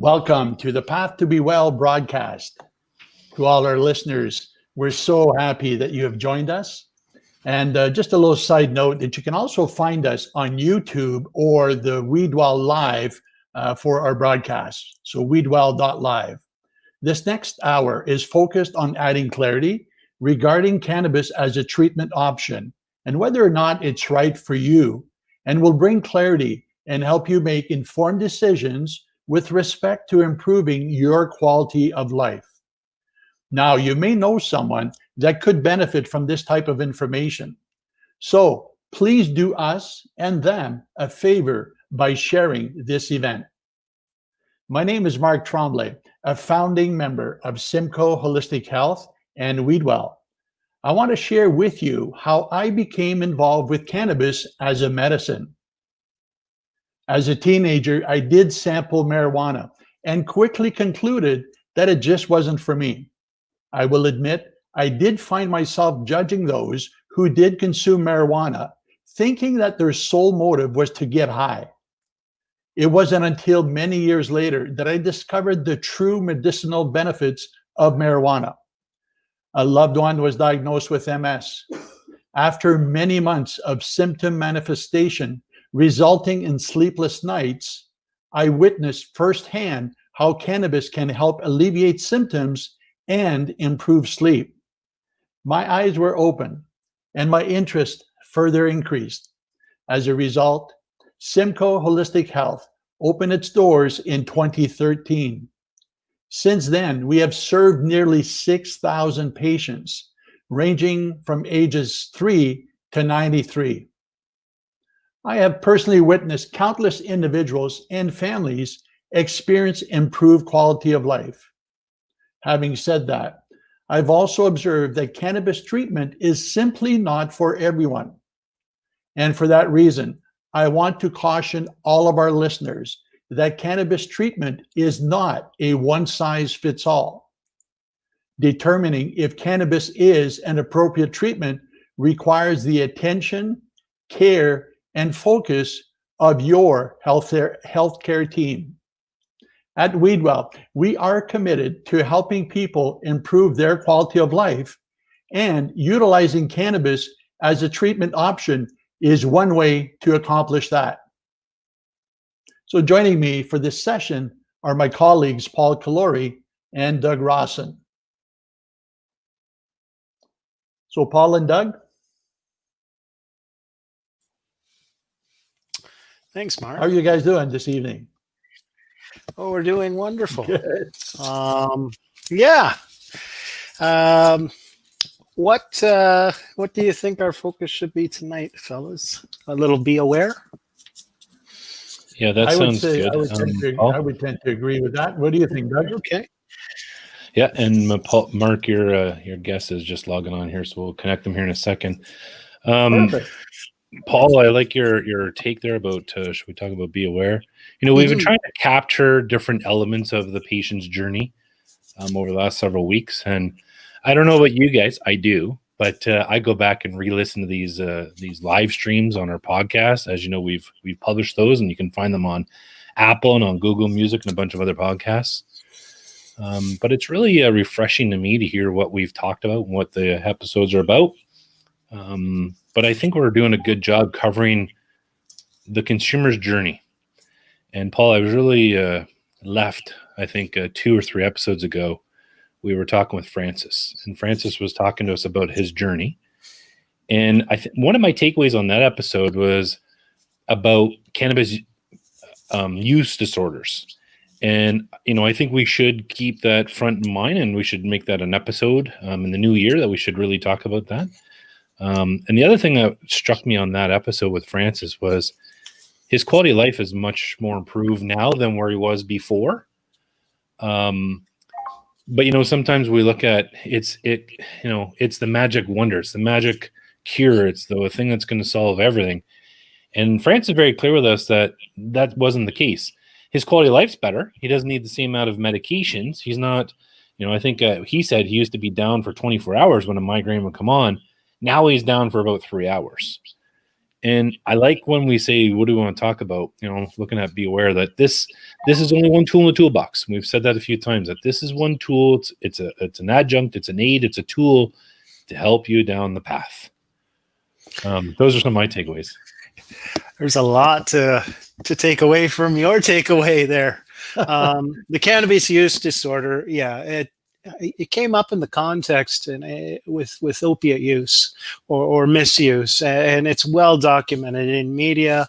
Welcome to the Path to Be Well broadcast. To all our listeners, we're so happy that you have joined us. And just a little side note that you can also find us on YouTube or the Weedwell Live for our broadcast. So weedwell.live. This next hour is focused on adding clarity regarding cannabis as a treatment option and whether or not it's right for you, and will bring clarity and help you make informed decisions with respect to improving your quality of life. Now, you may know someone that could benefit from this type of information. So please do us and them a favor by sharing this event. My name is Mark Tremblay, a founding member of Simcoe Holistic Health and Weedwell. I want to share with you how I became involved with cannabis as a medicine. As a teenager, I did sample marijuana and quickly concluded that it just wasn't for me. I will admit, I did find myself judging those who did consume marijuana, thinking that their sole motive was to get high. It wasn't until many years later that I discovered the true medicinal benefits of marijuana. A loved one was diagnosed with MS. After many months of symptom manifestation resulting in sleepless nights, I witnessed firsthand how cannabis can help alleviate symptoms and improve sleep. My eyes were open and my interest further increased. As a result, Simcoe Holistic Health opened its doors in 2013. Since then, we have served nearly 6,000 patients, ranging from ages 3 to 93. I have personally witnessed countless individuals and families experience improved quality of life. Having said that, I've also observed that cannabis treatment is simply not for everyone. And for that reason, I want to caution all of our listeners that cannabis treatment is not a one-size-fits-all. Determining if cannabis is an appropriate treatment requires the attention, care, and focus of your healthcare team. At Weedwell, we are committed to helping people improve their quality of life, and utilizing cannabis as a treatment option is one way to accomplish that. So joining me for this session are my colleagues, Paul Calori and Doug Rawson. So Paul and Doug. Thanks, Mark. How are you guys doing this evening? Oh, we're doing wonderful. Good. Yeah. What do you think our focus should be tonight, fellas? A little be aware? Yeah, that sounds good. I would tend to agree with that. What do you think, Doug? Okay. Yeah, and Mark, your guest is just logging on here, so we'll connect them here in a second. Perfect. Paul, I like your take there about, should we talk about be aware? You know, we've been trying to capture different elements of the patient's journey over the last several weeks. And I don't know about you guys, I do, but I go back and re-listen to these live streams on our podcast. As you know, we've published those, and you can find them on Apple and on Google Music and a bunch of other podcasts. But it's really refreshing to me to hear what we've talked about and what the episodes are about. But I think we're doing a good job covering the consumer's journey. And Paul, I was really left, I think, 2 or 3 episodes ago, we were talking with Francis. And Francis was talking to us about his journey. And one of my takeaways on that episode was about cannabis use disorders. And, you know, I think we should keep that front in mind, and we should make that an episode in the new year that we should really talk about that. And the other thing that struck me on that episode with Francis was his quality of life is much more improved now than where he was before. But, you know, sometimes we look at it's the magic wonder, it's the magic cure, it's the thing that's going to solve everything. And Francis is very clear with us that that wasn't the case. His quality of life's better. He doesn't need the same amount of medications. He's not, you know, I think he said he used to be down for 24 hours when a migraine would come on. Now he's down for about 3 hours. And I like when we say, what do we want to talk about? Looking at Be Aware, that this is only one tool in the toolbox. We've said that a few times, that this is one tool. It's an adjunct, it's an aid, it's a tool to help you down the path. Those are some of my takeaways. There's a lot to take away from your takeaway there. The cannabis use disorder, it came up in the context with opiate use or misuse, and it's well documented in media,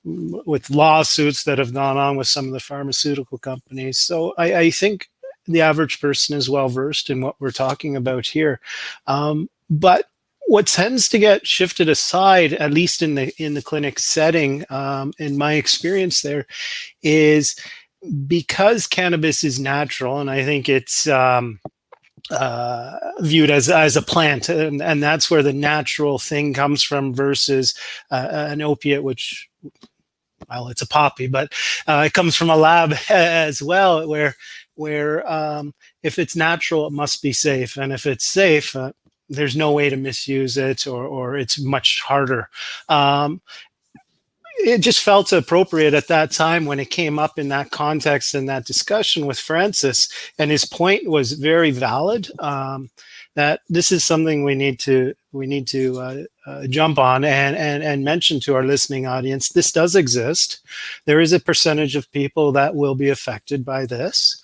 with lawsuits that have gone on with some of the pharmaceutical companies. So I think the average person is well versed in what we're talking about here, but what tends to get shifted aside, at least in the clinic setting, in my experience there, is because cannabis is natural, and I think it's viewed as a plant, and that's where the natural thing comes from versus an opiate, which, well, it's a poppy, but it comes from a lab as well, where if it's natural, it must be safe, and if it's safe, there's no way to misuse it, or it's much harder. It just felt appropriate at that time when it came up in that context and that discussion with Francis, and his point was very valid, that this is something we need to jump on and mention to our listening audience. This does exist. There is a percentage of people that will be affected by this,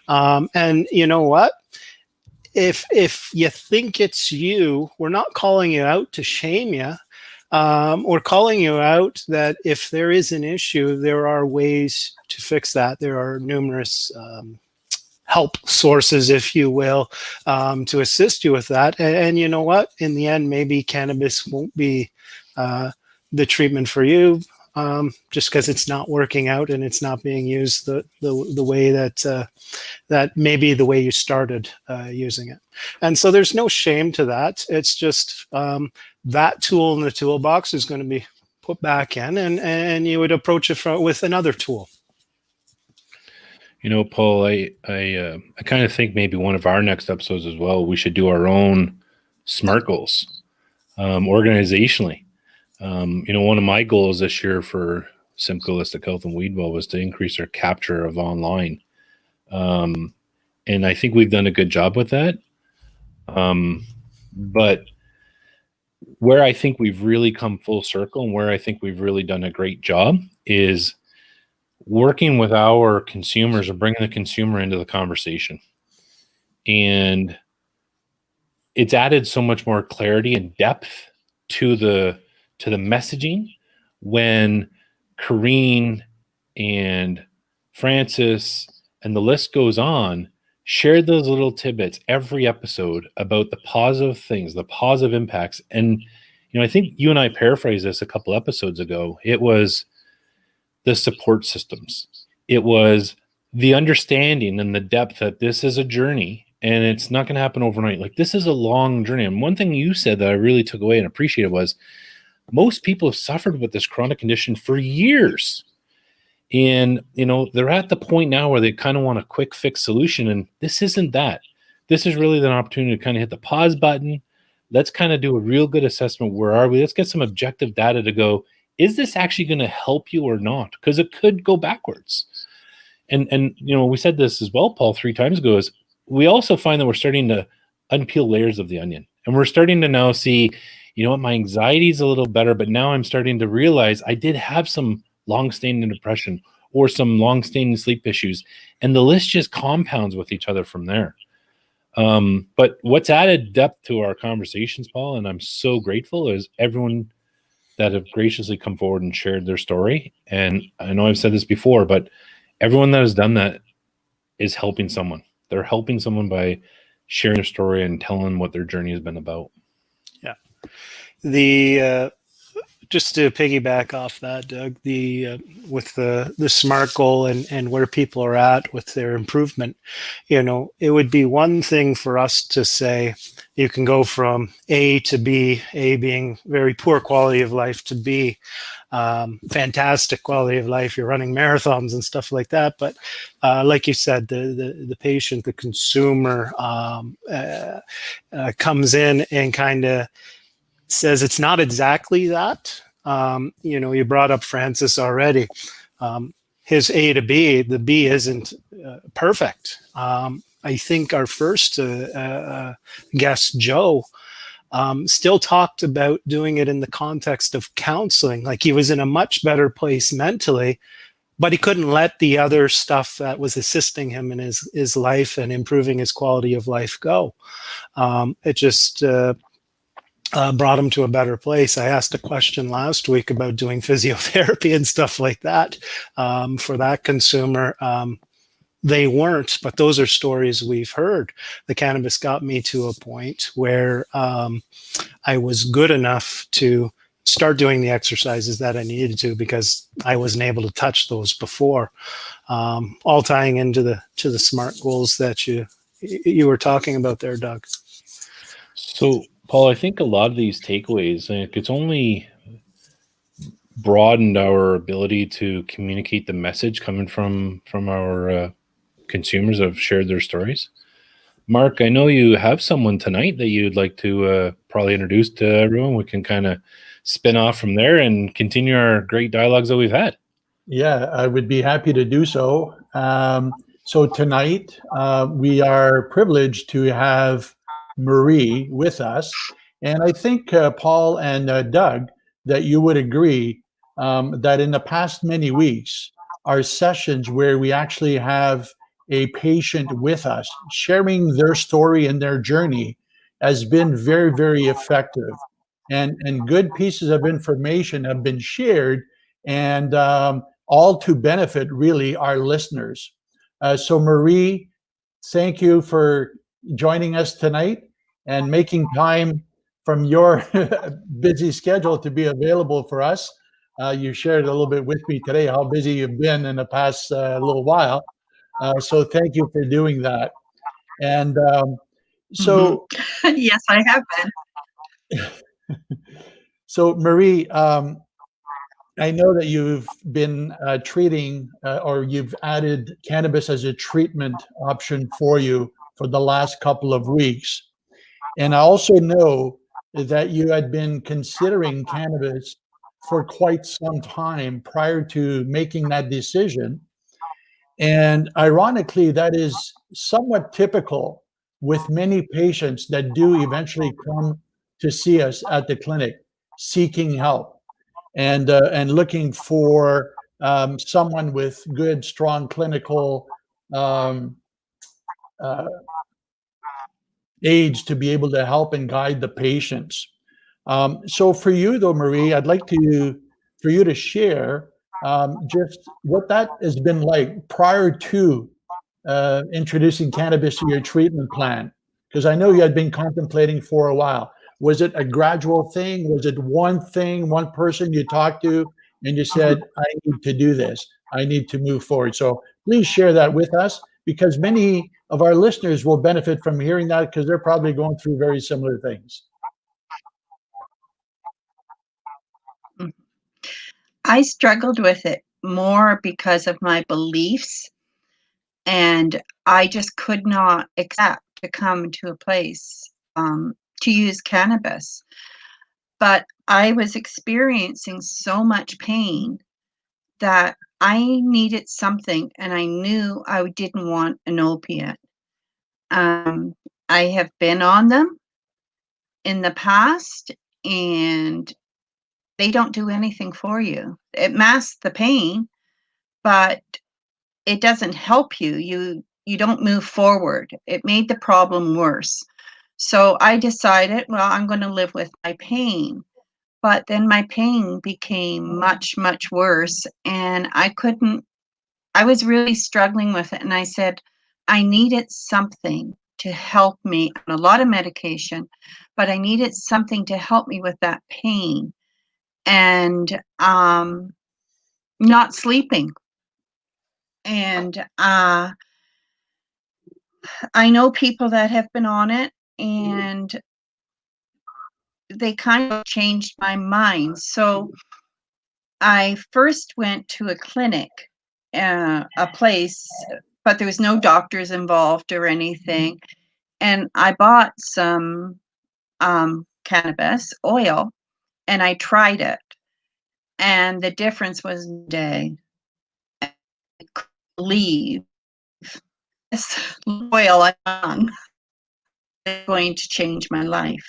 and you know what? If you think it's you, we're not calling you out to shame you. We're calling you out that if there is an issue, there are ways to fix that. There are numerous help sources, if you will, to assist you with that. And you know what? In the end, maybe cannabis won't be the treatment for you, just because it's not working out and it's not being used the way that maybe the way you started using it. And so there's no shame to that. It's just that tool in the toolbox is going to be put back in, and you would approach it with another tool. Paul, I kind of think maybe one of our next episodes as well, we should do our own SMART goals organizationally. One of my goals this year for Simcoe Holistic Health and Weedwell was to increase our capture of online. And I think we've done a good job with that. But where I think we've really come full circle and where I think we've really done a great job is working with our consumers or bringing the consumer into the conversation. And it's added so much more clarity and depth to the messaging when Corrine and Francis and the list goes on shared those little tidbits every episode about the positive things, the positive impacts. And, I think you and I paraphrased this a couple episodes ago. It was the support systems. It was the understanding and the depth that this is a journey and it's not going to happen overnight. Like, this is a long journey. And one thing you said that I really took away and appreciated was most people have suffered with this chronic condition for years. And, they're at the point now where they kind of want a quick fix solution. And this isn't that. This is really an opportunity to kind of hit the pause button. Let's kind of do a real good assessment. Where are we? Let's get some objective data to go, is this actually going to help you or not? Because it could go backwards. And we said this as well, Paul, 3 times ago, is we also find that we're starting to unpeel layers of the onion. And we're starting to now see, my anxiety is a little better, but now I'm starting to realize I did have some long-standing depression or some long-standing sleep issues, and the list just compounds with each other from there. But what's added depth to our conversations, Paul, and I'm so grateful, is everyone that have graciously come forward and shared their story. And I know I've said this before, but everyone that has done that is helping someone. They're helping someone by sharing their story and telling what their journey has been about. Yeah. The just to piggyback off that, Doug, with the SMART goal and where people are at with their improvement, it would be one thing for us to say you can go from A to B, A being very poor quality of life, to B, fantastic quality of life. You're running marathons and stuff like that. But like you said, the patient, the consumer comes in and kind of says it's not exactly that. You brought up Francis already. His A to B, the B isn't perfect. I think our first guest, Joe, still talked about doing it in the context of counseling. Like, he was in a much better place mentally, but he couldn't let the other stuff that was assisting him in his life and improving his quality of life go. It just brought him to a better place. I asked a question last week about doing physiotherapy and stuff like that for that consumer. They weren't, but those are stories we've heard. The cannabis got me to a point where I was good enough to start doing the exercises that I needed to, because I wasn't able to touch those before. All tying into the SMART goals that you were talking about there, Doug. So, Paul, I think a lot of these takeaways, like, it's only broadened our ability to communicate the message coming from our consumers that have shared their stories. Mark, I know you have someone tonight that you'd like to probably introduce to everyone. We can kind of spin off from there and continue our great dialogues that we've had. Yeah, I would be happy to do so. So tonight, we are privileged to have Marie with us. And I think, Paul and Doug, that you would agree that in the past many weeks, our sessions where we actually have a patient with us sharing their story and their journey has been very, very effective. And good pieces of information have been shared, and all to benefit really our listeners. So Marie, thank you for joining us tonight and making time from your busy schedule to be available for us. You shared a little bit with me today how busy you've been in the past little while. So thank you for doing that. And so, yes, I have been. So Marie, I know that you've been treating or you've added cannabis as a treatment option for you for the last couple of weeks. And I also know that you had been considering cannabis for quite some time prior to making that decision. And ironically, that is somewhat typical with many patients that do eventually come to see us at the clinic seeking help and looking for someone with good, strong clinical um, uh, aids to be able to help and guide the patients. So for you, though, Marie, I'd like for you to share just what that has been like prior to introducing cannabis to your treatment plan, because I know you had been contemplating for a while. Was it a gradual thing? Was it one thing, one person you talked to, and you said, I need to do this. I need to move forward. So please share that with us, because many of our listeners will benefit from hearing that, because they're probably going through very similar things. I struggled with it more because of my beliefs, and I just could not accept to come to a place to use cannabis. But I was experiencing so much pain that I needed something, and I knew I didn't want an opiate. I have been on them in the past, and they don't do anything for you. It masks the pain, but it doesn't help you. You don't move forward. It made the problem worse. So I decided, well, I'm going to live with my pain. But then my pain became much, much worse, and I was really struggling with it. And I said, I needed something to help me on a lot of medication, but I needed something to help me with that pain and not sleeping. And I know people that have been on it, and they kind of changed my mind. So I first went to a clinic, a place, but there was no doctors involved or anything. And I bought some cannabis oil, and I tried it, and the difference was day. I couldn't believe this oil I'm going to change my life.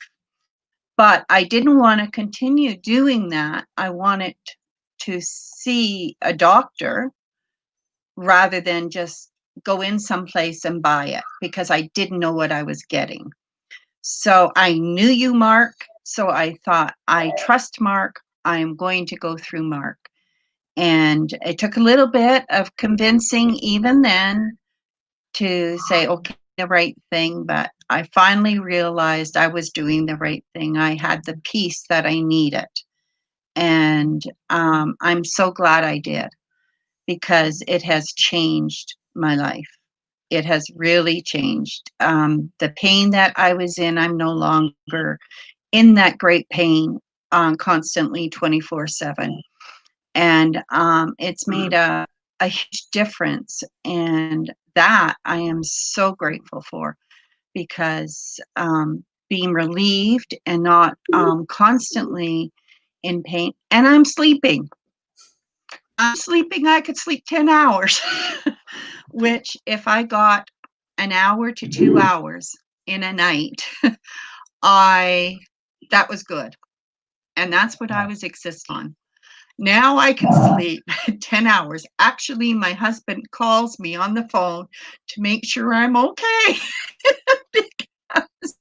But I didn't want to continue doing that. I wanted to see a doctor rather than just go in someplace and buy it, because I didn't know what I was getting. So I knew you, Mark. So I thought, I trust Mark. I'm going to go through Mark. And it took a little bit of convincing even then to say, okay, the right thing. But I finally realized I was doing the right thing. I had the peace that I needed. And I'm so glad I did, because it has changed my life. It has really changed. The pain that I was in, I'm no longer in that great pain constantly 24/7. And it's made a huge difference. And that I am so grateful for, because being relieved and not constantly in pain. And I'm sleeping. I could sleep 10 hours, which if I got an hour to 2 hours in a night, that was good. And that's what I was existing on. Now I can sleep 10 hours. Actually, my husband calls me on the phone to make sure I'm okay. Because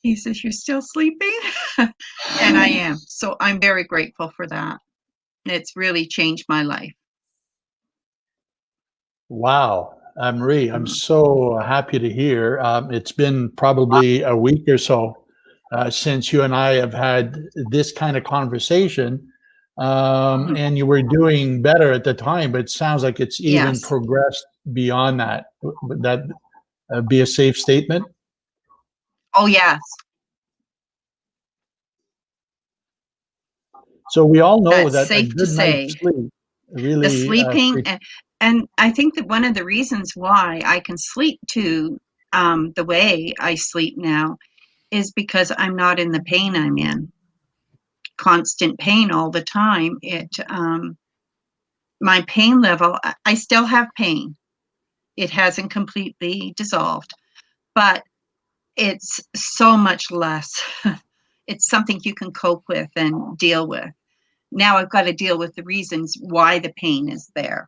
he says, "You're still sleeping?" And I am. So I'm very grateful for that. It's really changed my life. Wow, Marie, I'm so happy to hear. It's been probably a week or so since you and I have had this kind of conversation, and you were doing better at the time, but it sounds like it's even Yes. progressed beyond that. Would that be a safe statement? Oh, yes. So we all know That's that a safe to good night's say. sleep The really sleeping, and I think that one of the reasons why I can sleep to the way I sleep now is because I'm not in the pain I'm in. Constant pain all the time. My pain level, I still have pain. It hasn't completely dissolved, but it's so much less. It's something you can cope with and deal with. Now I've got to deal with the reasons why the pain is there.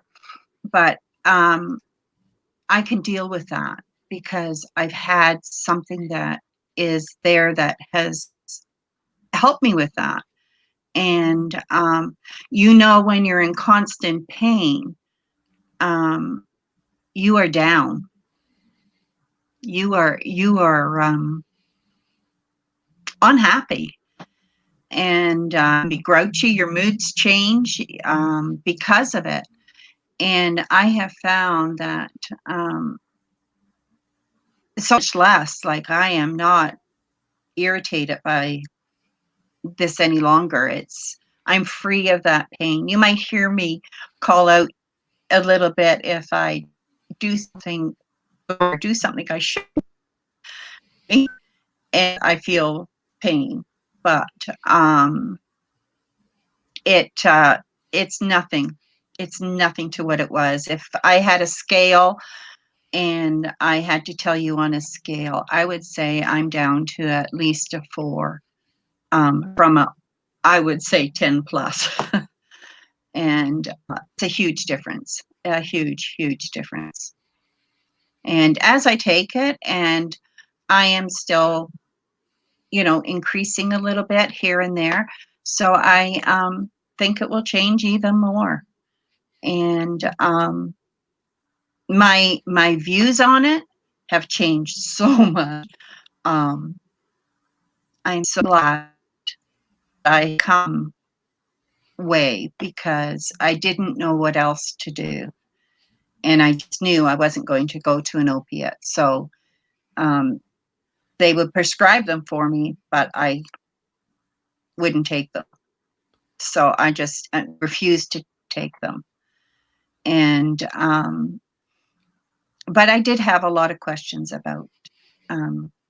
But I can deal with that because I've had something that is there that has helped me with that. And when you're in constant pain, you are down. You are unhappy and be grouchy. Your moods change because of it. And I have found that so much less. Like, I am not irritated by this any longer. I'm free of that pain. You might hear me call out a little bit if I do something I shouldn't, and I feel pain. But it's nothing. It's nothing to what it was. If I had a scale and I had to tell you on a scale, I would say I'm down to at least a 4 from I would say 10 plus. And it's a huge difference, a huge, huge difference. And as I take it, and I am still, increasing a little bit here and there. So I think it will change even more. And my views on it have changed so much. I'm so glad I come way, because I didn't know what else to do. And I just knew I wasn't going to go to an opiate. So they would prescribe them for me, but I wouldn't take them. So I just refused to take them. And but I did have a lot of questions about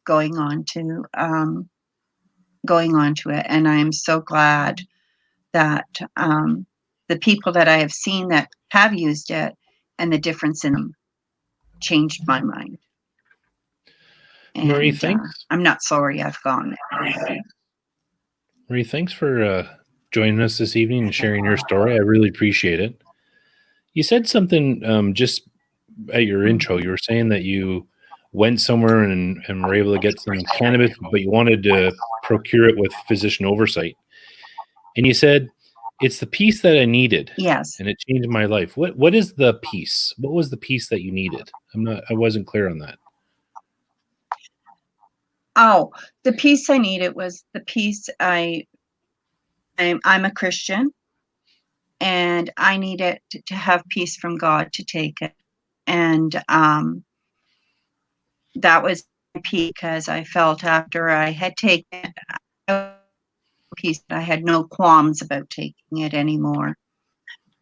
going on to going on to it. And I'm so glad that the people that I have seen that have used it and the difference in them changed my mind. Marie, And thanks. I'm not sorry I've gone there. Marie, thanks for joining us this evening and sharing your story. I really appreciate it. You said something just at your intro. You were saying that you went somewhere and were able to get some cannabis, but you wanted to procure it with physician oversight. And you said, it's the piece that I needed. Yes. And it changed my life. What is the piece? What was the piece that you needed? I wasn't clear on that. Oh, the piece I needed was the piece I'm a Christian, and I needed to have peace from God to take it. And that was the peace, because I felt after I had taken peace, I had no qualms about taking it anymore.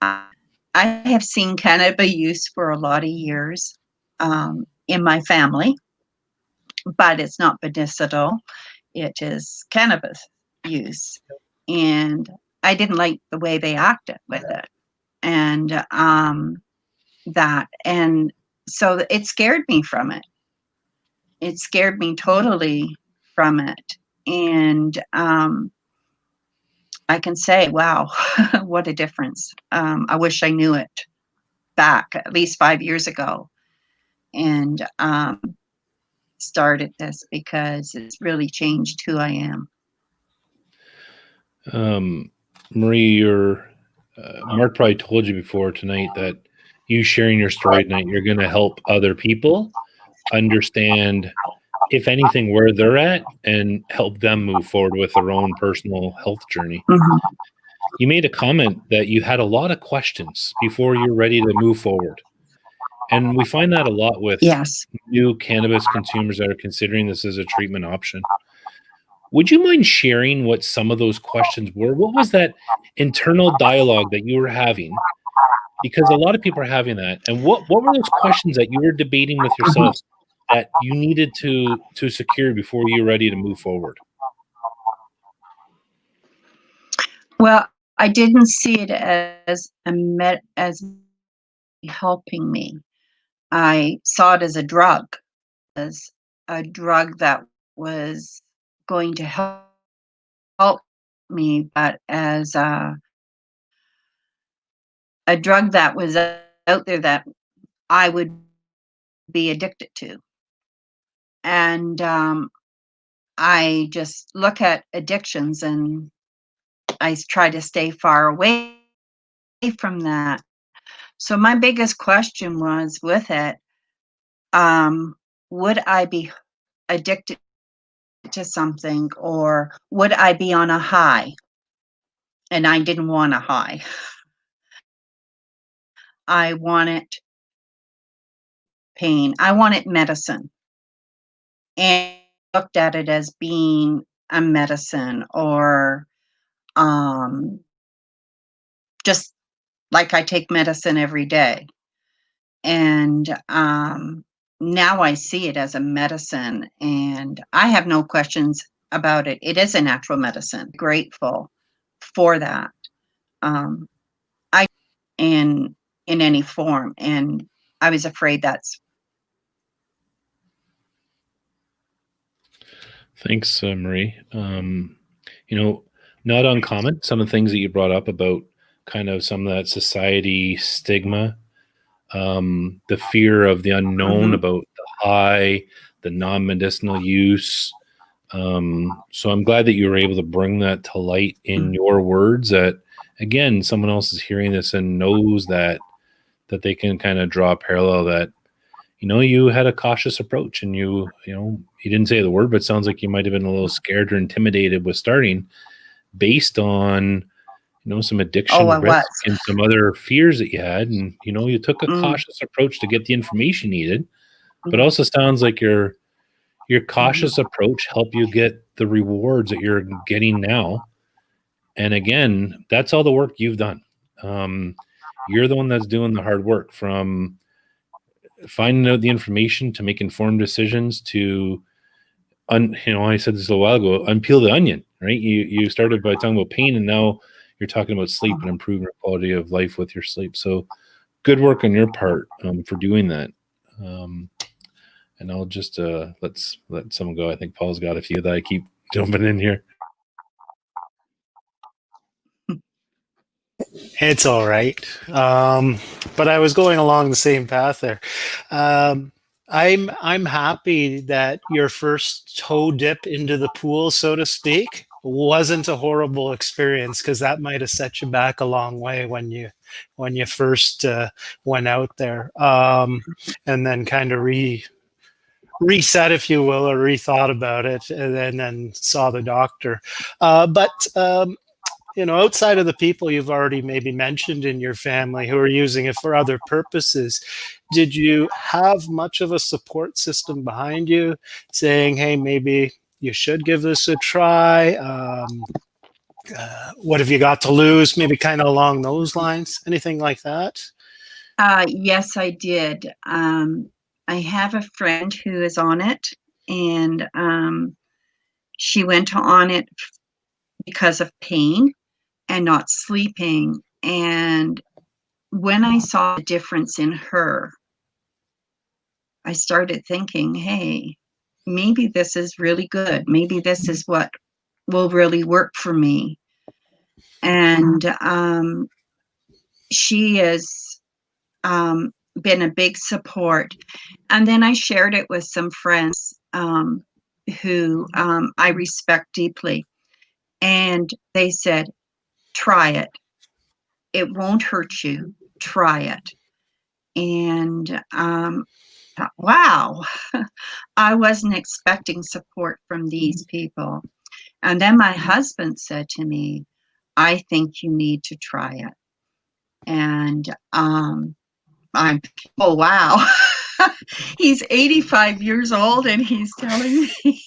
I have seen cannabis use for a lot of years in my family, but it's not medicinal. It is cannabis use. And I didn't like the way they acted with it. And and so it scared me from it. It scared me totally from it. And I can say, wow, what a difference. I wish I knew it back at least 5 years ago, and started this, because it's really changed who I am. Marie, Mark probably told you before tonight that you sharing your story tonight, you're going to help other people understand, if anything, where they're at and help them move forward with their own personal health journey. Mm-hmm. You made a comment that you had a lot of questions before you're ready to move forward. And we find that a lot with new cannabis consumers that are considering this as a treatment option. Would you mind sharing what some of those questions were? What was that internal dialogue that you were having? Because a lot of people are having that. And what were those questions that you were debating with yourself that you needed to secure before you're ready to move forward? Well, I didn't see it as as helping me. I saw it as a drug that was going to help me, but as a drug that was out there that I would be addicted to. And I just look at addictions, and I try to stay far away from that. So my biggest question was with it, would I be addicted to something, or would I be on a high? And I didn't want a high. I wanted pain. I wanted medicine. And looked at it as being a medicine, or just like I take medicine every day. And now I see it as a medicine, and I have no questions about it. It is a natural medicine. Grateful for that. I in any form, and I was afraid that's. Thanks, Marie. Not uncommon. Some of the things that you brought up about kind of some of that society stigma, the fear of the unknown about the high, the non-medicinal use. So I'm glad that you were able to bring that to light in your words, that again, someone else is hearing this and knows that they can kind of draw a parallel, that, you had a cautious approach, and you didn't say the word, but it sounds like you might have been a little scared or intimidated with starting based on, some addiction risk and some other fears that you had. And, you took a cautious approach to get the information needed, but also sounds like your cautious approach helped you get the rewards that you're getting now. And again, that's all the work you've done. You're the one that's doing the hard work, from finding out the information to make informed decisions to, I said this a while ago, unpeel the onion right? You started by talking about pain, and now you're talking about sleep and improving your quality of life with your sleep. So good work on your part for doing that. And I'll just let's let someone go. I think Paul's got a few that I keep jumping in here. It's all right. But I was going along the same path there. I'm happy that your first toe dip into the pool, so to speak, wasn't a horrible experience, because that might have set you back a long way when you first went out there, and then kind of reset, if you will, or rethought about it, and then saw the doctor. But outside of the people you've already maybe mentioned in your family who are using it for other purposes, did you have much of a support system behind you saying, hey, maybe you should give this a try? What have you got to lose? Maybe kind of along those lines, anything like that? Yes, I did. I have a friend who is on it, and she went on it because of pain and not sleeping. And when I saw the difference in her, I started thinking, hey, maybe this is really good. Maybe this is what will really work for me. And she has been a big support. And then I shared it with some friends who I respect deeply. And they said, try it. It won't hurt you. Try it. And wow, I wasn't expecting support from these people. And then my husband said to me, I think you need to try it. And I'm, oh, wow. He's 85 years old and he's telling me,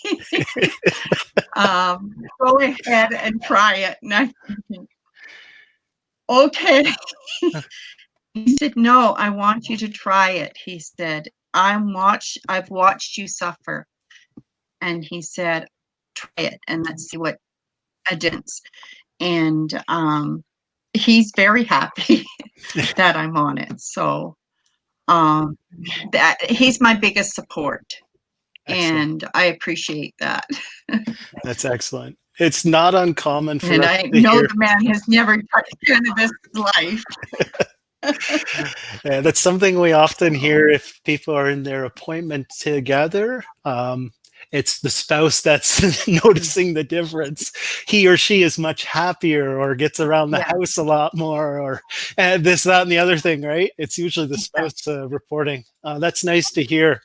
go ahead and try it. And I'm thinking, okay. He said, no, I want you to try it. He said, I've watched you suffer. And he said, try it and let's see what happens. And he's very happy that I'm on it. So that he's my biggest support. Excellent. And I appreciate that. That's excellent. It's not uncommon for and us I to know hear. The man has never touched cannabis in life. Yeah, that's something we often hear if people are in their appointment together. It's the spouse that's noticing the difference. He or she is much happier or gets around the house a lot more, or this, that, and the other thing, right? It's usually the spouse reporting. That's nice to hear.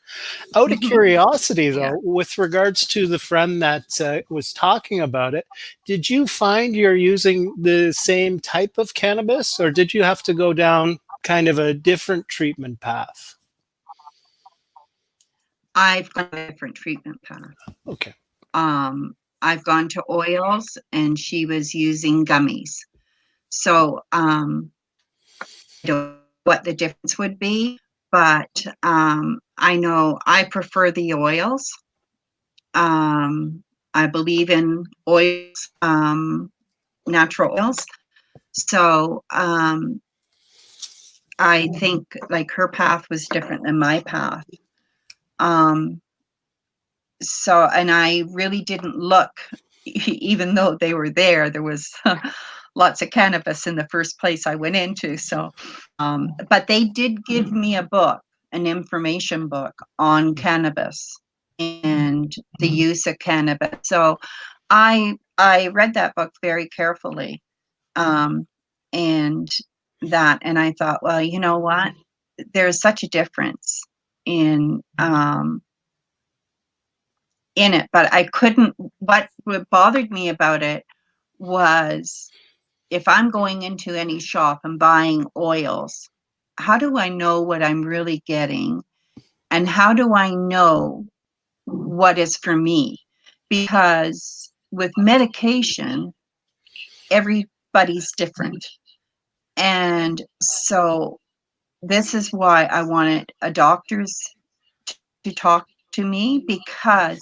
Out of curiosity, though, with regards to the friend that was talking about it, did you find you're using the same type of cannabis, or did you have to go down kind of a different treatment path? I've gone a different treatment path. Okay. I've gone to oils, and she was using gummies. So I don't know what the difference would be, but I know I prefer the oils. I believe in oils, natural oils. So I think like her path was different than my path. So, and I really didn't look, even though they were there was lots of cannabis in the first place I went into. So, but they did give me a book, an information book on cannabis and the use of cannabis. So I read that book very carefully. And I thought, well, you know what? There's such a difference in it, but I couldn't. What bothered me about it was, if I'm going into any shop and buying oils, how do I know what I'm really getting? And how do I know what is for me? Because with medication, everybody's different. And so this is why I wanted a doctor's to talk to me, because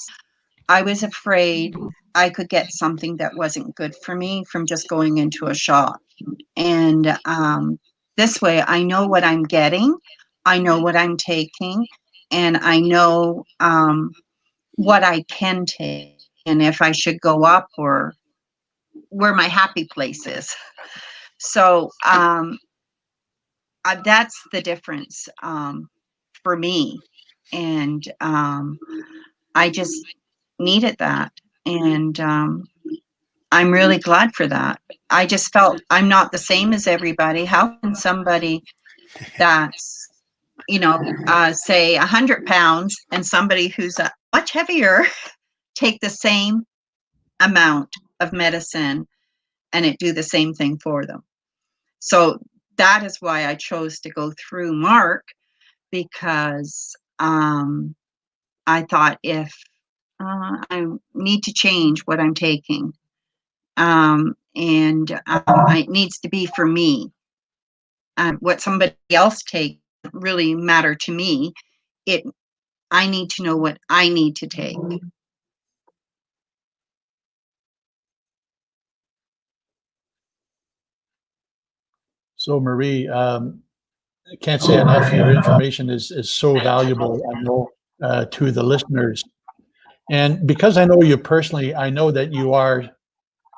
I was afraid I could get something that wasn't good for me from just going into a shop. And this way, I know what I'm getting, I know what I'm taking, and I know what I can take, and if I should go up or where my happy place is. So that's the difference for me. And I just needed that. And I'm really glad for that. I just felt I'm not the same as everybody. How can somebody that's, say 100 pounds and somebody who's much heavier take the same amount of medicine and it do the same thing for them? So that is why I chose to go through Mark, because I thought if I need to change what I'm taking, and it needs to be for me. What somebody else takes really matter to me. I need to know what I need to take. So, Marie, I can't say enough. Your information is so valuable, I know, to the listeners. And because I know you personally, I know that you are,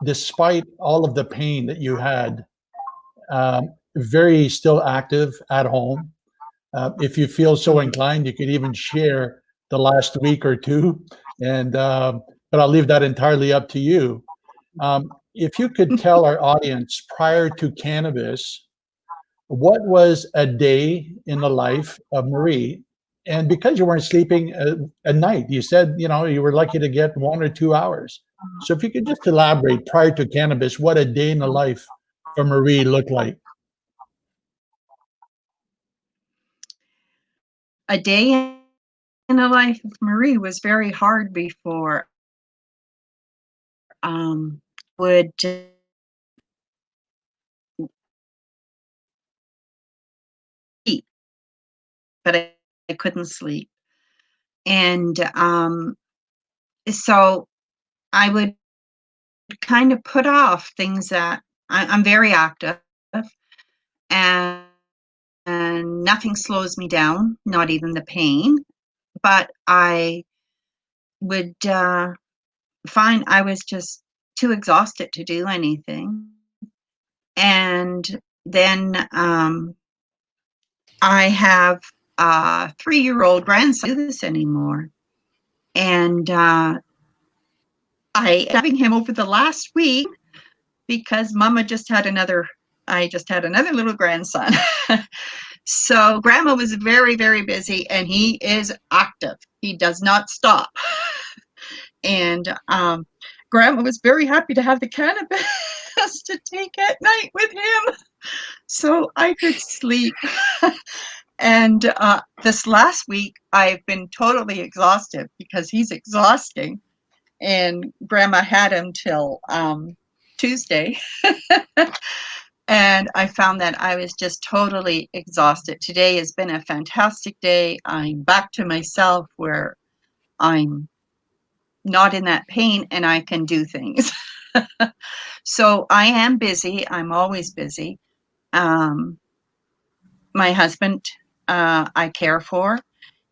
despite all of the pain that you had, very still active at home. If you feel so inclined, you could even share the last week or two. And but I'll leave that entirely up to you. If you could tell our audience, prior to cannabis, what was a day in the life of Marie? And because you weren't sleeping at night, you said, you were lucky to get 1 or 2 hours. So if you could just elaborate, prior to cannabis, what a day in the life for Marie looked like. A day in the life of Marie was very hard before. Would sleep, but I couldn't sleep. And so I would kind of put off things that I'm very active, and nothing slows me down, not even the pain. But I would find I was just too exhausted to do anything. And then I have a 3-year-old grandson. Do this anymore. And I having him over the last week because I just had another little grandson. So grandma was very, very busy, and he is active. He does not stop. And grandma was very happy to have the cannabis to take at night with him so I could sleep. And this last week, I've been totally exhausted because he's exhausting. And grandma had him till Tuesday. And I found that I was just totally exhausted. Today has been a fantastic day. I'm back to myself where I'm not in that pain and I can do things. So I am busy. I'm always busy. My husband, I care for.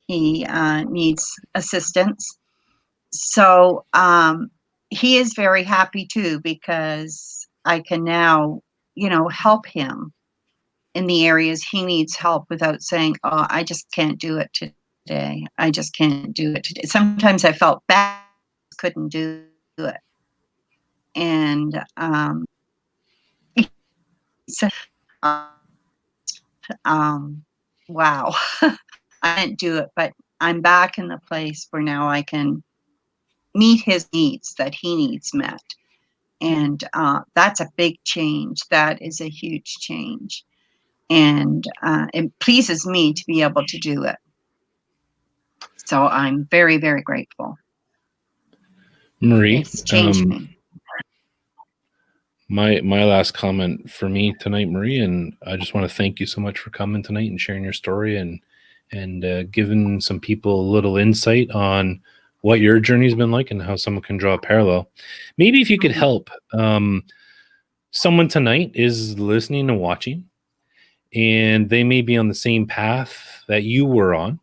He needs assistance. So he is very happy too, because I can now, help him in the areas he needs help without saying, oh, I just can't do it today. I just can't do it today. Sometimes I felt bad, couldn't do it. And so, wow, I didn't do it, but I'm back in the place where now I can meet his needs that he needs met. And that's a big change. That is a huge change. And it pleases me to be able to do it. So I'm very, very grateful. Marie, It's changed me. My last comment for me tonight, Marie, and I just want to thank you so much for coming tonight and sharing your story and giving some people a little insight on what your journey's been like and how someone can draw a parallel. Maybe if you could help, someone tonight is listening and watching, and they may be on the same path that you were on,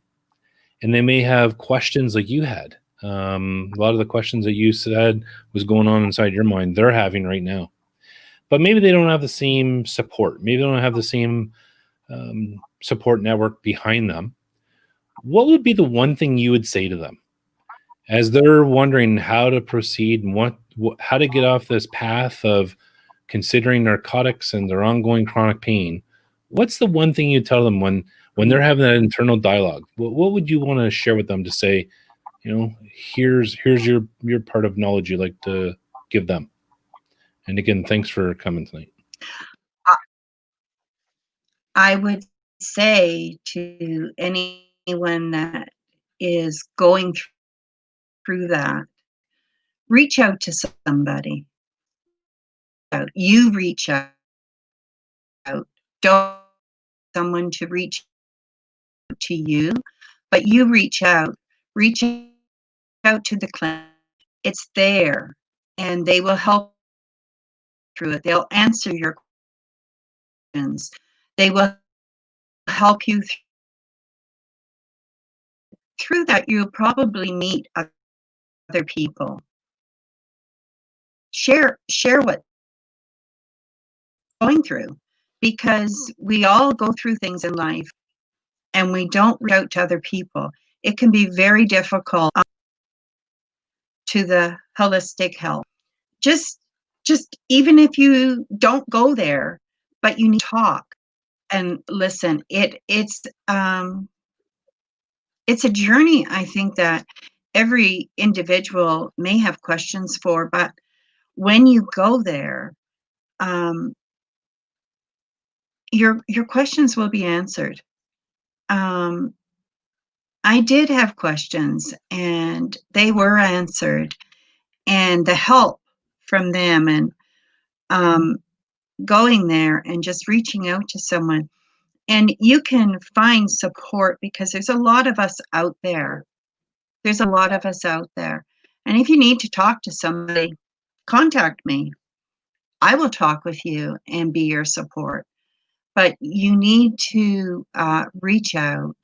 and they may have questions like you had. A lot of the questions that you said was going on inside your mind, they're having right now. But maybe they don't have the same support. Maybe they don't have the same support network behind them. What would be the one thing you would say to them as they're wondering how to proceed and how to get off this path of considering narcotics and their ongoing chronic pain? What's the one thing you tell them when they're having that internal dialogue? What would you want to share with them to say, here's your part of knowledge you'd like to give them? And again, thanks for coming tonight. I would say to anyone that is going through that, reach out to somebody. You reach out. Don't someone to reach to you, but you reach out. Reach out to the clinic. It's there, and they will help through it. They'll answer your questions. They will help you through that. You'll probably meet other people. Share what you're going through, because we all go through things in life and we don't reach out to other people. It can be very difficult to the holistic health. Just even if you don't go there, but you need to talk and listen. It's a journey, I think, that every individual may have questions for, but when you go there, your questions will be answered. I did have questions, and they were answered, and the help from them, and going there and just reaching out to someone. And you can find support, because there's a lot of us out there. There's a lot of us out there. And if you need to talk to somebody, contact me. I will talk with you and be your support. But you need to reach out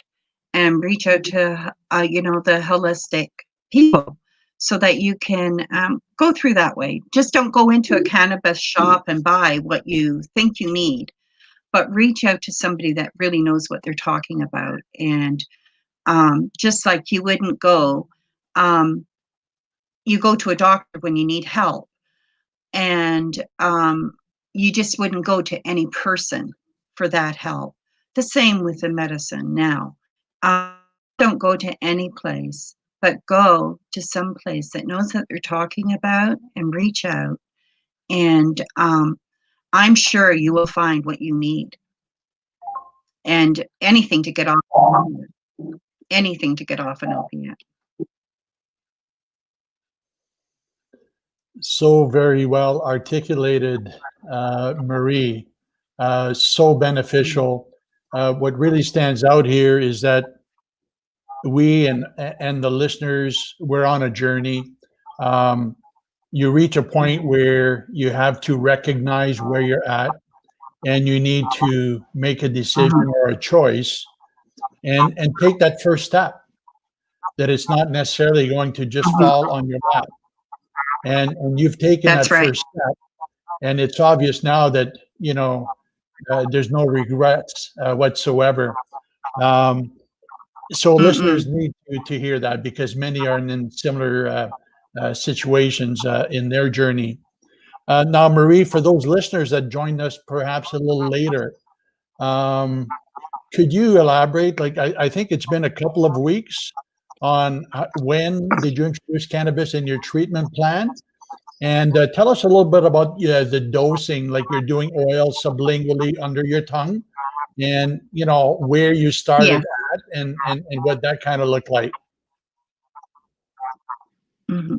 to the holistic people, so that you can go through that way. Just don't go into a cannabis shop and buy what you think you need, but reach out to somebody that really knows what they're talking about. And just like you wouldn't go, you go to a doctor when you need help, and you just wouldn't go to any person for that help. The same with the medicine now. Don't go to any place, but go to some place that knows what they're talking about, and reach out. And I'm sure you will find what you need. And anything to get off an opiate. So very well articulated, Marie. So beneficial. What really stands out here is that we and the listeners, we're on a journey. You reach a point where you have to recognize where you're at, and you need to make a decision or a choice, and take that first step. That it's not necessarily going to just fall on your lap. And you've taken That's that right. first step, and it's obvious now that there's no regrets whatsoever. So listeners need to hear that, because many are in similar situations in their journey. Now, Marie, for those listeners that joined us perhaps a little later, could you elaborate? Like, I think it's been a couple of weeks on when did you introduce cannabis in your treatment plan? And tell us a little bit about the dosing, like you're doing oil sublingually under your tongue, and where you started at, and what that kind of looked like. Mm-hmm.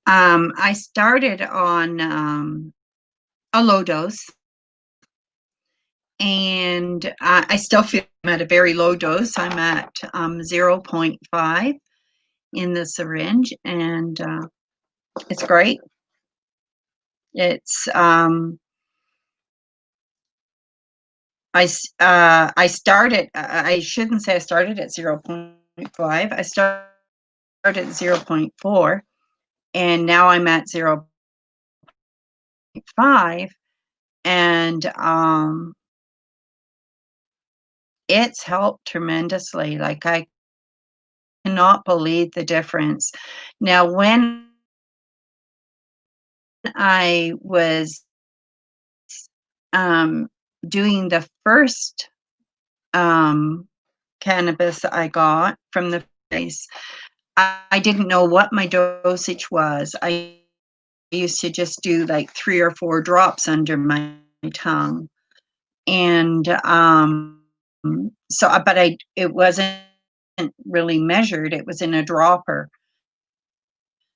I started on a low dose, and I still feel I'm at a very low dose. I'm at 0.5 in the syringe, and it's great. It's I started. I shouldn't say I started at 0.5. I started at 0.4, and now I'm at 0.5, and it's helped tremendously. Like, I cannot believe the difference. Now, when I was doing the first cannabis I got from the place, I didn't know what my dosage was. I used to just do like 3 or 4 drops under my tongue, and but it wasn't really measured. It was in a dropper.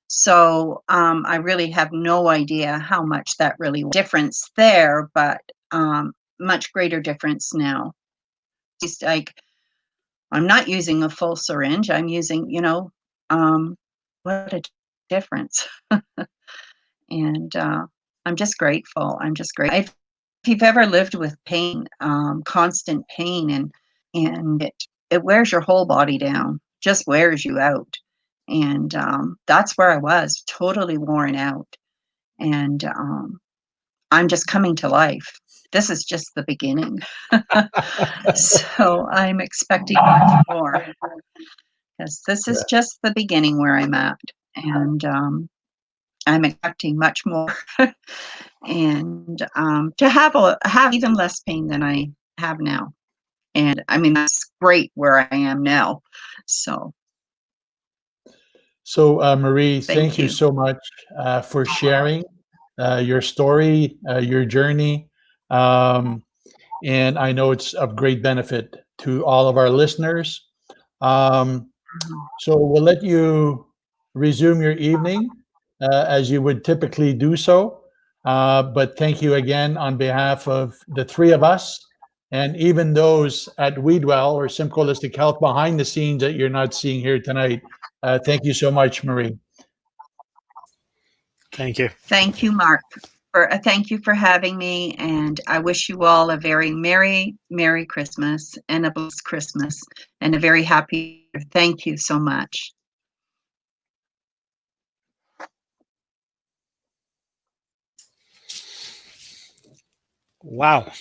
So I really have no idea how much that really difference there, but much greater difference now. It's like, I'm not using a full syringe. I'm using, what a difference. And I'm just grateful. I'm just grateful. If you've ever lived with pain, constant pain, and it wears your whole body down, just wears you out. And that's where I was, totally worn out. And I'm just coming to life. This is just the beginning. So I'm expecting much more, because this is just the beginning where I'm at. And I'm expecting much more, and to have even less pain than I have now. And I mean, that's great where I am now. So Marie, thank you you. so much for sharing your story, your journey. And I know it's of great benefit to all of our listeners. So we'll let you resume your evening as you would typically do so. But thank you again on behalf of the 3 of us, and even those at Weedwell or Simcoe Holistic Health behind the scenes that you're not seeing here tonight. Thank you so much, Marie. Thank you. Thank you, Mark. Thank you for having me, and I wish you all a very Merry Christmas and a blessed Christmas and a very happy year. Thank you so much. Wow.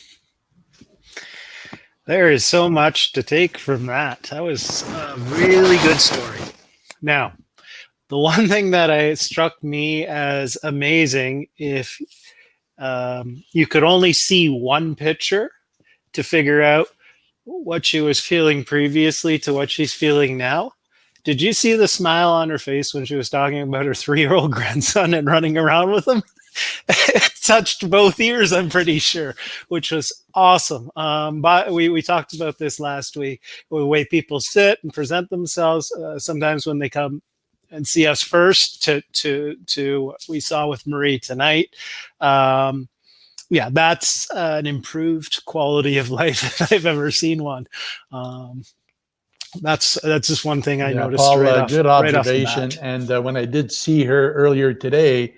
There is so much to take from that. That was a really good story. Now, the one thing that struck me as amazing, if you could only see one picture to figure out what she was feeling previously to what she's feeling now. Did you see the smile on her face when she was talking about her 3-year-old grandson and running around with him? It touched both ears, I'm pretty sure, which was awesome. But we talked about this last week, the way people sit and present themselves. Sometimes when they come and see us first, to what we saw with Marie tonight. Yeah, that's an improved quality of life if I've ever seen one. That's just one thing I noticed. Paul, right off, good observation. Right off the bat. And when I did see her earlier today,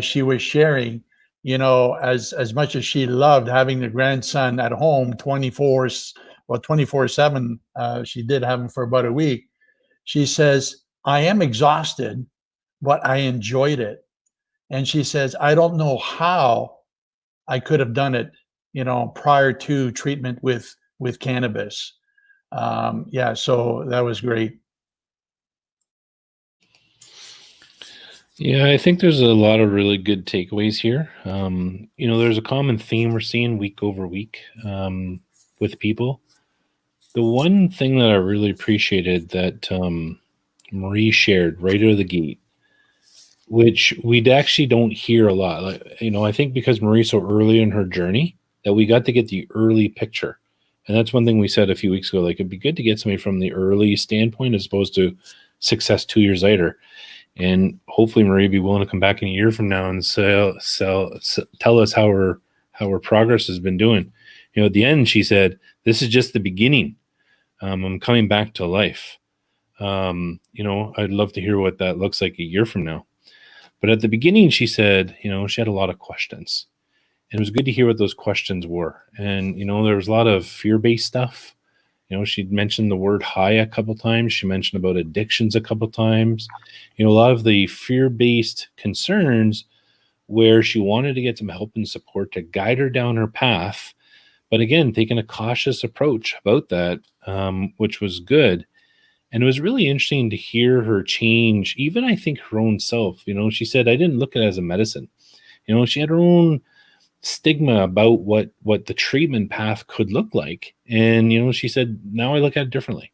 she was sharing, as much as she loved having the grandson at home 24/7. She did have him for about a week. She says, I am exhausted, but I enjoyed it. And she says, I don't know how I could have done it, prior to treatment with cannabis. So that was great. Yeah, I think there's a lot of really good takeaways here. There's a common theme we're seeing week over week with people. The one thing that I really appreciated that Marie shared right out of the gate, which we actually don't hear a lot. I think because Marie's so early in her journey that we got to get the early picture. And that's one thing we said a few weeks ago, it'd be good to get somebody from the early standpoint as opposed to success 2 years later. And hopefully Marie be willing to come back in a year from now and tell us how her progress has been doing. At the end, she said, "This is just the beginning. I'm coming back to life." I'd love to hear what that looks like a year from now. But at the beginning, she said, she had a lot of questions. And it was good to hear what those questions were. And, there was a lot of fear-based stuff. She'd mentioned the word high a couple times. She mentioned about addictions a couple times. A lot of the fear-based concerns where she wanted to get some help and support to guide her down her path. But again, taking a cautious approach about that, which was good. And it was really interesting to hear her change, even I think her own self. She said, "I didn't look at it as a medicine." She had her own stigma about what the treatment path could look like. And, she said, "Now I look at it differently."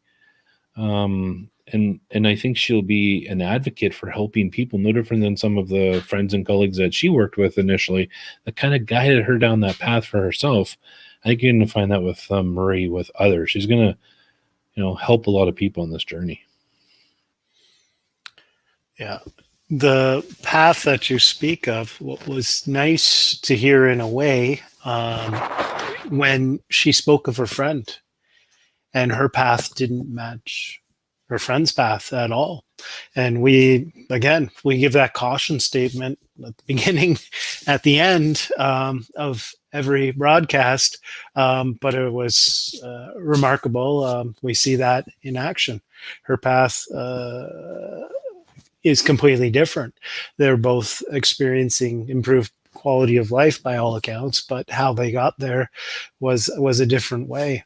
And I think she'll be an advocate for helping people, no different than some of the friends and colleagues that she worked with initially that kind of guided her down that path for herself. I think you're going to find that with Marie, with others. She's going to help a lot of people on this journey. Yeah. The path that you speak of, what was nice to hear in a way, when she spoke of her friend and her path didn't match her friend's path at all. And we give that caution statement at the beginning, at the end of every broadcast, but it was remarkable. We see that in action. Her path is completely different. They're both experiencing improved quality of life by all accounts, but how they got there was a different way.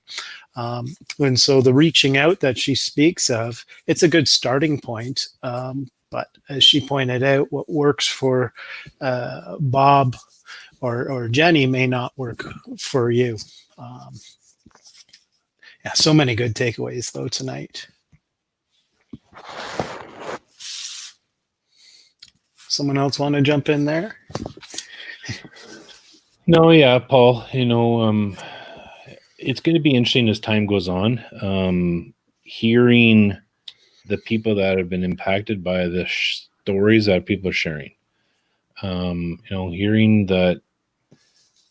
And so the reaching out that she speaks of, it's a good starting point. But as she pointed out, what works for Bob or Jenny may not work for you. So many good takeaways though tonight. Someone else want to jump in there? No, yeah, Paul, it's going to be interesting as time goes on, hearing the people that have been impacted by the stories that people are sharing. Hearing that,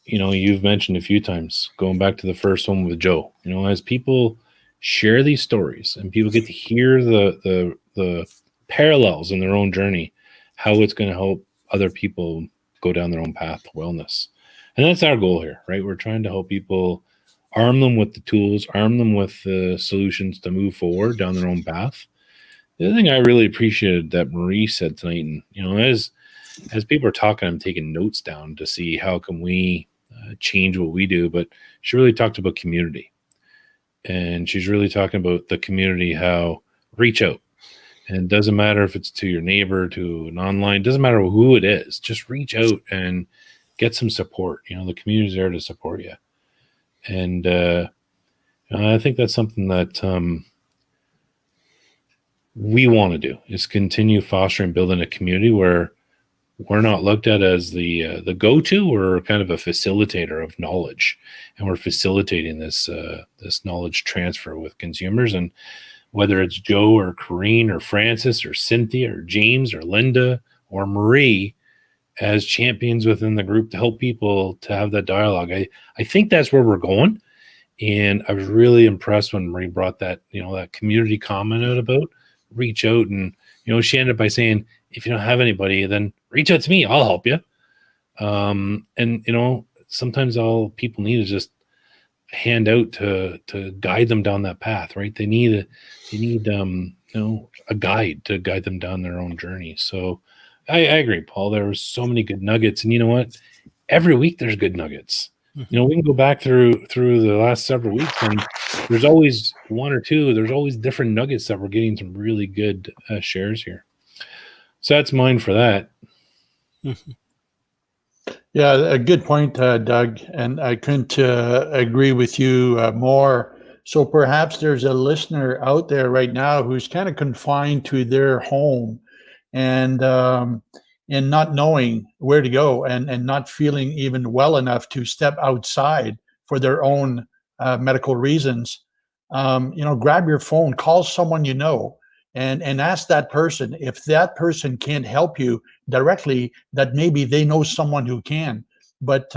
you've mentioned a few times, going back to the first one with Joe, as people share these stories and people get to hear the parallels in their own journey, how it's going to help other people go down their own path to wellness. And that's our goal here, right? We're trying to help people, arm them with the tools, arm them with the solutions to move forward down their own path. The other thing I really appreciated that Marie said tonight, and as people are talking, I'm taking notes down to see how can we change what we do. But she really talked about community, and she's really talking about the community, how reach out. And it doesn't matter if it's to your neighbor, to an online, doesn't matter who it is, just reach out and get some support. The community's there to support you. And I think that's something that we want to do, is continue fostering, building a community where we're not looked at as the go-to. We're kind of a facilitator of knowledge, and we're facilitating this knowledge transfer with consumers. And whether it's Joe or Corrine or Francis or Cynthia or James or Linda or Marie as champions within the group to help people to have that dialogue, I think that's where we're going. And I was really impressed when Marie brought that, that community comment out about reach out. And, she ended by saying, if you don't have anybody, then reach out to me. I'll help you. And, sometimes all people need is just a hand out to guide them down that path, right? They need a guide to guide them down their own journey. So I agree, Paul. There were so many good nuggets. And you know what? Every week there's good nuggets. We can go back through the last several weeks, and there's always one or two. There's always different nuggets that we're getting some really good shares here. So that's mine for that. Yeah, a good point, Doug. And I couldn't agree with you more. So perhaps there's a listener out there right now who's kind of confined to their home and not knowing where to go and not feeling even well enough to step outside for their own medical reasons. Grab your phone, call someone and ask that person. If that person can't help you directly, that maybe they know someone who can. but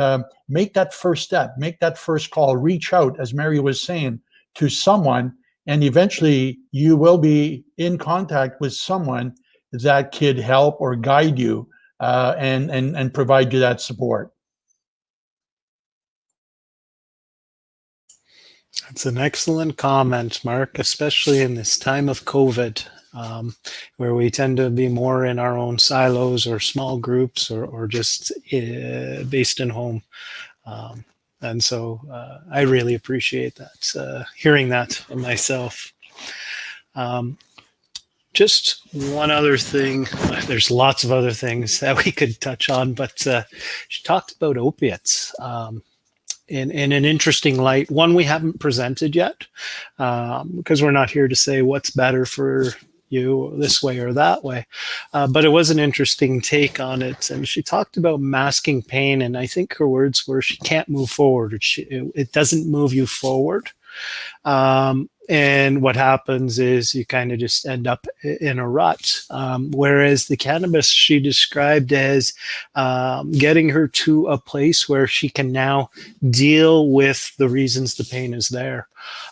make that first step, make that first call, reach out, as Mary was saying, to someone, and eventually you will be in contact with someone that could help or guide you and provide you that support. That's an excellent comment, Mark, especially in this time of COVID, where we tend to be more in our own silos or small groups or just based in home. And so I really appreciate that, hearing that myself. Just one other thing, there's lots of other things that we could touch on, but she talked about opiates. In an interesting light, one we haven't presented yet, because we're not here to say what's better for you this way or that way, but it was an interesting take on it. And she talked about masking pain, and I think her words were she can't move forward. It doesn't move you forward. And what happens is you kind of just end up in a rut. Whereas the cannabis she described as getting her to a place where she can now deal with the reasons the pain is there.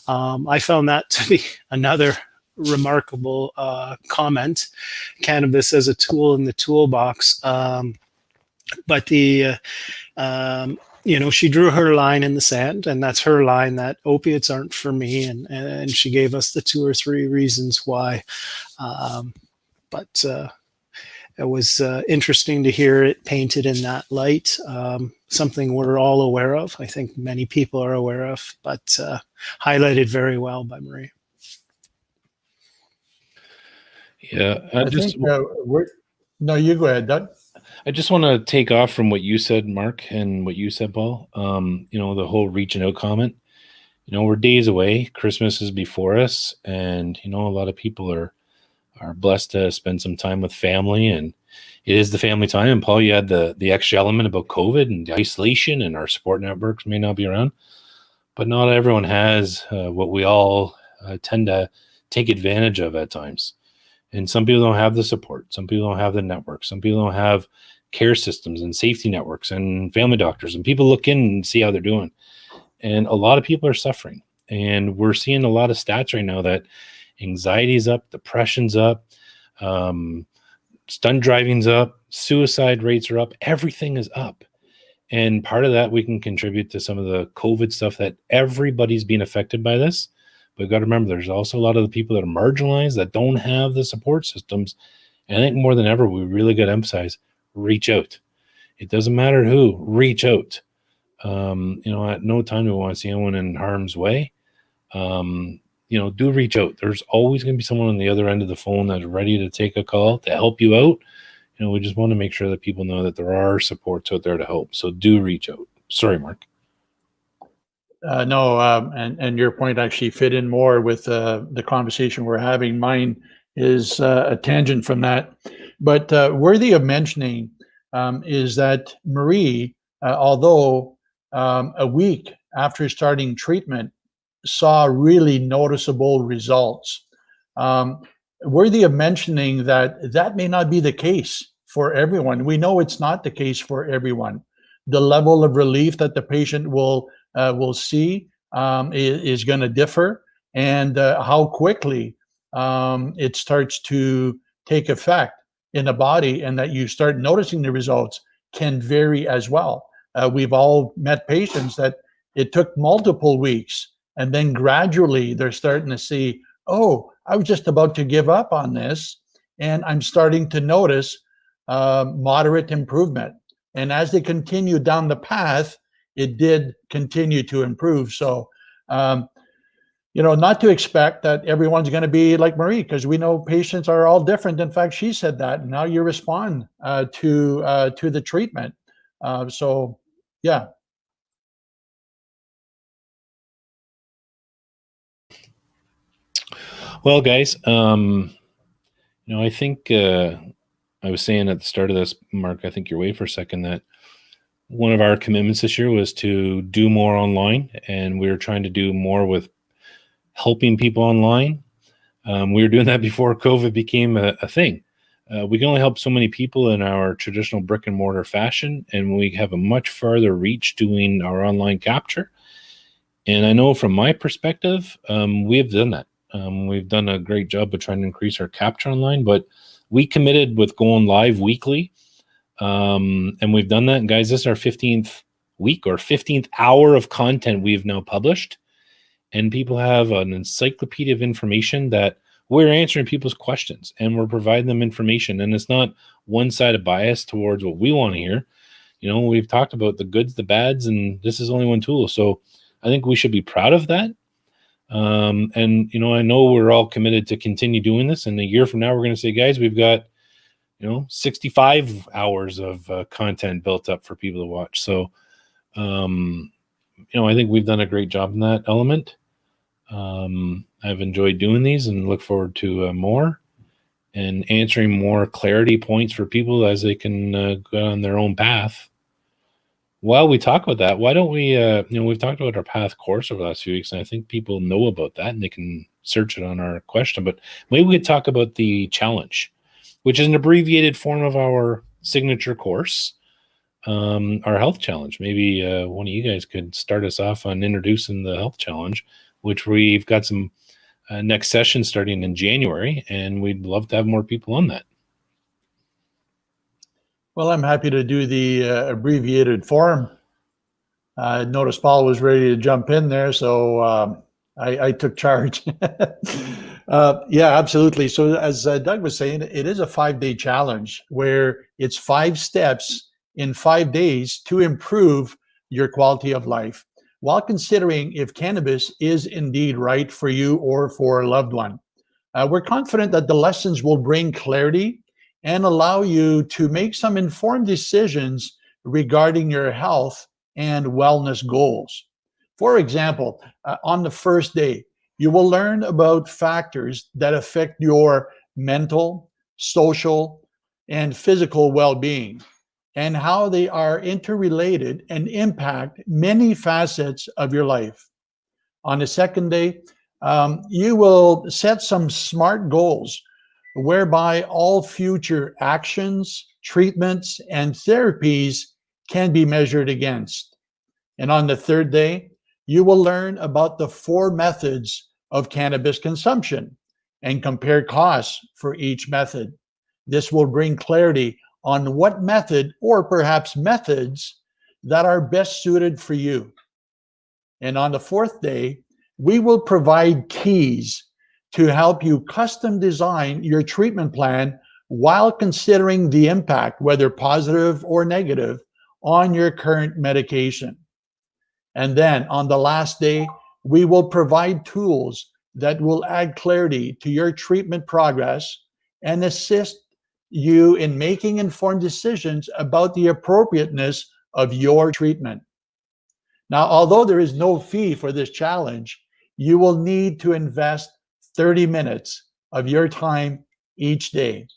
I found that to be another remarkable comment. Cannabis as a tool in the toolbox. But the she drew her line in the sand, and that's her line, that opiates aren't for me. And she gave us the 2 or 3 reasons why. But it was interesting to hear it painted in that light, something we're all aware of. I think many people are aware of, but highlighted very well by Marie. Yeah, no, you go ahead, Doug. I just want to take off from what you said, Mark, and what you said, Paul. The whole reaching out comment. We're days away. Christmas is before us, and a lot of people are blessed to spend some time with family, and it is the family time. And Paul, you had the extra element about COVID and the isolation, and our support networks may not be around, but not everyone has what we all tend to take advantage of at times. And some people don't have the support. Some people don't have the network. Some people don't have care systems and safety networks and family doctors. And people look in and see how they're doing. And a lot of people are suffering. And we're seeing a lot of stats right now that anxiety's up, depression's up, stunt driving's up, suicide rates are up. Everything is up. And part of that we can contribute to some of the COVID stuff that everybody's being affected by this. But we've got to remember, there's also a lot of the people that are marginalized that don't have the support systems. And I think more than ever, we really got to emphasize, reach out. It doesn't matter who, reach out. At no time do we want to see anyone in harm's way. Do reach out. There's always going to be someone on the other end of the phone that's ready to take a call to help you out. We just want to make sure that people know that there are supports out there to help. So do reach out. Sorry, Mark. No, and your point actually fit in more with the conversation we're having. Mine is a tangent from that, but worthy of mentioning is that Marie, although a week after starting treatment, saw really noticeable results. Worthy of mentioning that may not be the case for everyone. We know it's not the case for everyone. The level of relief that the patient will see is going to differ, and how quickly it starts to take effect in the body, and that you start noticing the results can vary as well. We've all met patients that it took multiple weeks, and then gradually they're starting to see, oh, I was just about to give up on this, and I'm starting to notice moderate improvement. And as they continue down the path, it did continue to improve. So, not to expect that everyone's going to be like Marie, because we know patients are all different. In fact, she said that. Now you respond to the treatment. So, yeah. Well, guys, I think I was saying at the start of this, Mark, I think you're away for a second, that one of our commitments this year was to do more online, and we were trying to do more with helping people online. We were doing that before COVID became a thing. we can only help so many people in our traditional brick and mortar fashion, and we have a much farther reach doing our online capture. And I know from my perspective, we have done that. We've done a great job of trying to increase our capture online, but we committed with going live weekly. And we've done that. And guys, this is our 15th week or 15th hour of content we've now published. And people have an encyclopedia of information that we're answering people's questions, and we're providing them information. And it's not one-sided bias towards what we want to hear. You know, we've talked about the goods, the bads, and this is only one tool. So I think we should be proud of that. And, you know, I know we're all committed to continue doing this. And a year from now, we're going to say, guys, we've got, 65 hours of content built up for people to watch. So, I think we've done a great job in that element. I've enjoyed doing these and look forward to more and answering more clarity points for people as they can go on their own path. While we talk about that, why don't we, we've talked about our path course over the last few weeks, and I think people know about that and they can search it on our question, but maybe we could talk about the challenge, which is an abbreviated form of our signature course, our health challenge. Maybe one of you guys could start us off on introducing the health challenge, which we've got some next session starting in January, and we'd love to have more people on that. Well, I'm happy to do the abbreviated form. Notice Paul was ready to jump in there, so I took charge. Yeah, absolutely. So as Doug was saying, it is a 5-day challenge where it's 5 steps in 5 days to improve your quality of life while considering if cannabis is indeed right for you or for a loved one. We're confident that the lessons will bring clarity and allow you to make some informed decisions regarding your health and wellness goals. For example, on the first day, you will learn about factors that affect your mental, social, and physical well-being, and how they are interrelated and impact many facets of your life. On the second day, you will set some SMART goals whereby all future actions, treatments, and therapies can be measured against. And on the third day, you will learn about the 4 methods of cannabis consumption and compare costs for each method. This will bring clarity on what method or perhaps methods that are best suited for you. And on the 4th day, we will provide keys to help you custom design your treatment plan while considering the impact, whether positive or negative, on your current medication. And then on the last day, we will provide tools that will add clarity to your treatment progress and assist you in making informed decisions about the appropriateness of your treatment. Now, although there is no fee for this challenge, you will need to invest 30 minutes of your time each day.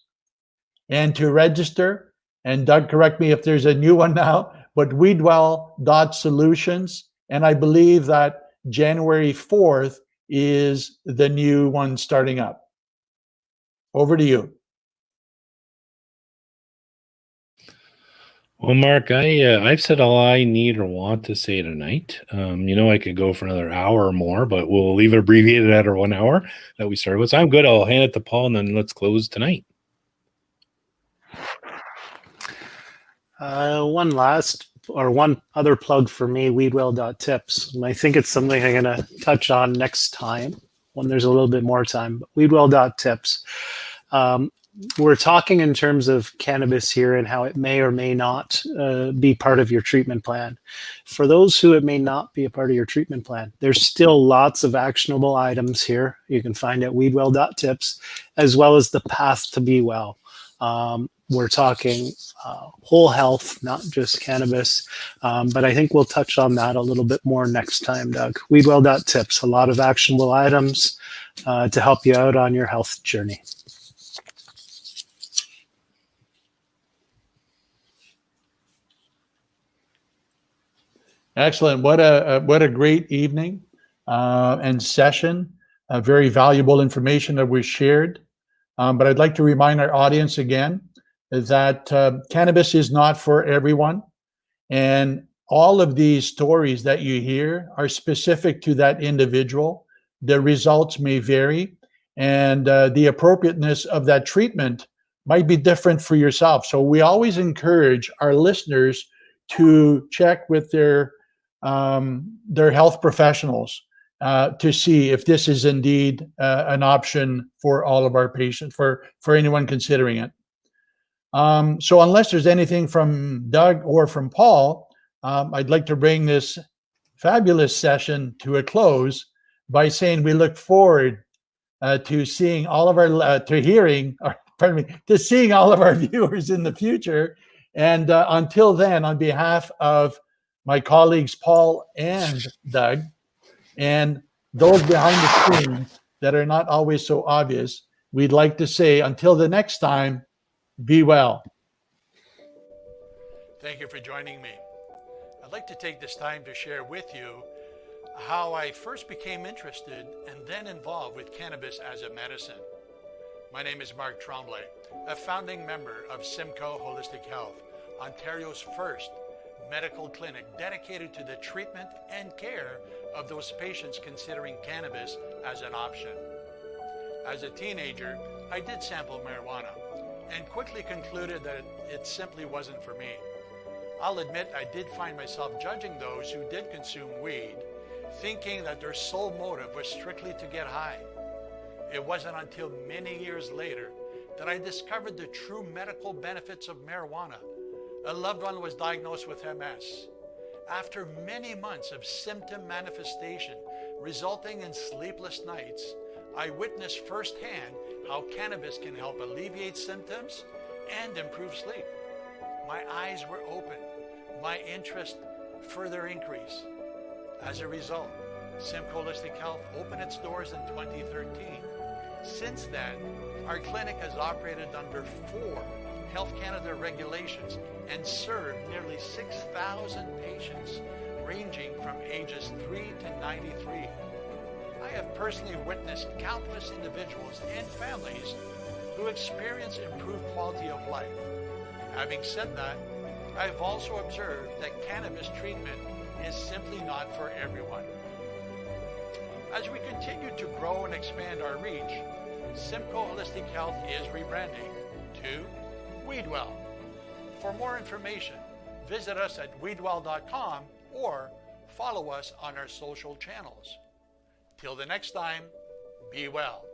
And to register, and Doug, correct me if there's a new one now, but wedwell.solutions. And I believe that January 4th is the new one starting up. Over to you. Well, Mark, I've said all I need or want to say tonight. I could go for another hour or more, but we'll leave it abbreviated at our 1 hour that we started with. So I'm good. I'll hand it to Paul, and then let's close tonight. One other plug for me, weedwell.tips. And I think it's something I'm going to touch on next time when there's a little bit more time. But weedwell.tips. We're talking in terms of cannabis here and how it may or may not be part of your treatment plan. For those who it may not be a part of your treatment plan, there's still lots of actionable items here you can find at weedwell.tips, as well as the path to be well. We're talking whole health, not just cannabis, but I think we'll touch on that a little bit more next time, Doug. Weedwell.tips, a lot of actionable items to help you out on your health journey. Excellent. What a great evening and session. Very valuable information that was shared. But I'd like to remind our audience again that cannabis is not for everyone. And all of these stories that you hear are specific to that individual. The results may vary, and the appropriateness of that treatment might be different for yourself. So we always encourage our listeners to check with their health professionals to see if this is indeed an option for all of our patients, for anyone considering it. So unless there's anything from Doug or from Paul, I'd like to bring this fabulous session to a close by saying we look forward to seeing all of our, to seeing all of our viewers in the future. And until then, on behalf of my colleagues, Paul and Doug, and those behind the scenes that are not always so obvious, we'd like to say until the next time, be well. Thank you for joining me. I'd like to take this time to share with you how I first became interested and then involved with cannabis as a medicine. My name is Mark Tremblay, a founding member of Simcoe Holistic Health, Ontario's first medical clinic dedicated to the treatment and care of those patients considering cannabis as an option. As a teenager, I did sample marijuana and quickly concluded that it simply wasn't for me. I'll admit I did find myself judging those who did consume weed, thinking that their sole motive was strictly to get high. It wasn't until many years later that I discovered the true medical benefits of marijuana. A loved one was diagnosed with MS. After many months of symptom manifestation resulting in sleepless nights, I witnessed firsthand how cannabis can help alleviate symptoms and improve sleep. My eyes were open. My interest further increased. As a result, Simcoe Holistic Health opened its doors in 2013. Since then, our clinic has operated under 4 Health Canada regulations and served nearly 6,000 patients ranging from ages 3 to 93. I have personally witnessed countless individuals and families who experience improved quality of life. Having said that, I have also observed that cannabis treatment is simply not for everyone. As we continue to grow and expand our reach, Simcoe Holistic Health is rebranding to Weedwell. For more information, visit us at weedwell.com or follow us on our social channels. Till the next time, be well.